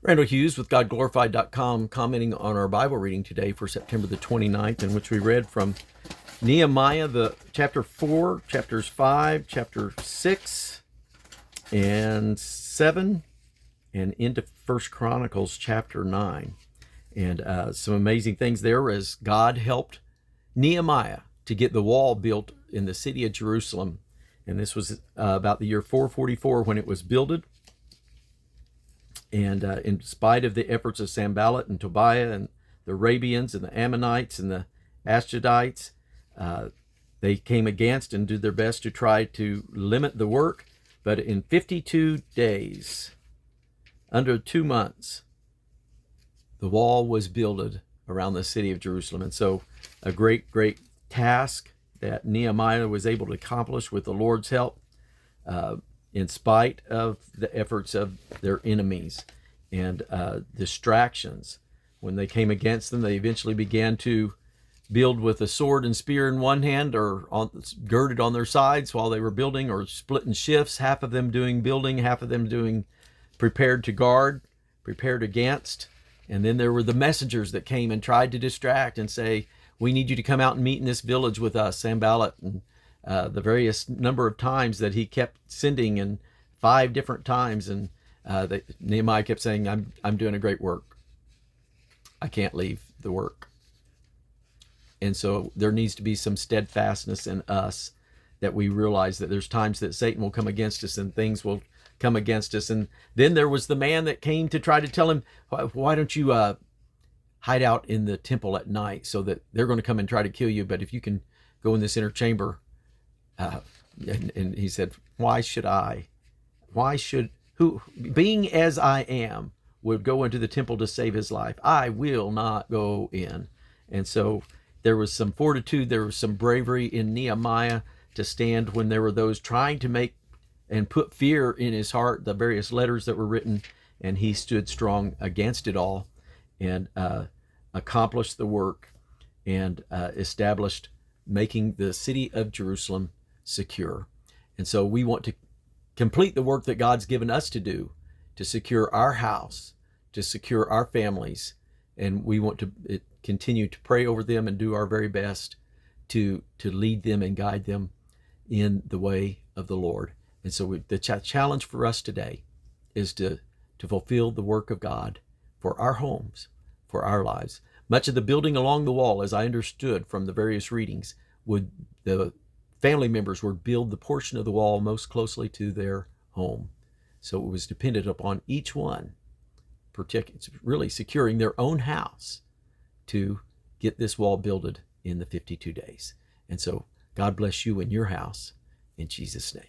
Randall Hughes with GodGlorified.com commenting on our Bible reading today for September the 29th, in which we read from Nehemiah, the chapter 4, chapters 5, chapter 6, and 7, and into 1 Chronicles chapter 9. And some amazing things there as God helped Nehemiah to get the wall built in the city of Jerusalem. And this was about the year 444 when it was builded. And in spite of the efforts of Sanballat and Tobiah and the Arabians and the Ammonites and the Ashdodites, they came against and did their best to try to limit the work. But in 52 days, under 2 months, the wall was builded around the city of Jerusalem. And so a great, great task that Nehemiah was able to accomplish with the Lord's help, in spite of the efforts of their enemies and distractions. When they came against them, they eventually began to build with a sword and spear in one hand, or girded on their sides while they were building, or split in shifts, half of them doing building, half of them doing prepared to guard, prepared against. And then there were the messengers that came and tried to distract and say, we need you to come out and meet in this village with us, Sanballat, and the various number of times that he kept sending, and 5 different times. And Nehemiah kept saying, I'm doing a great work. I can't leave the work. And so there needs to be some steadfastness in us, that we realize that there's times that Satan will come against us and things will come against us. And then there was the man that came to try to tell him, why don't you hide out in the temple at night, so that they're going to come and try to kill you, but if you can go in this inner chamber. And he said, why should I? Why should who, being as I am, would go into the temple to save his life? I will not go in. And so there was some fortitude, there was some bravery in Nehemiah to stand when there were those trying to make and put fear in his heart, the various letters that were written, and he stood strong against it all and accomplished the work and established making the city of Jerusalem secure. And so we want to complete the work that God's given us to do, to secure our house, to secure our families, and we want to continue to pray over them and do our very best to lead them and guide them in the way of the Lord. And so the challenge for us today is to fulfill the work of God for our homes, for our lives. Much of the building along the wall, as I understood from the various readings, the family members would build the portion of the wall most closely to their home. So it was dependent upon each one, really securing their own house, to get this wall builded in the 52 days. And so God bless you and your house in Jesus' name.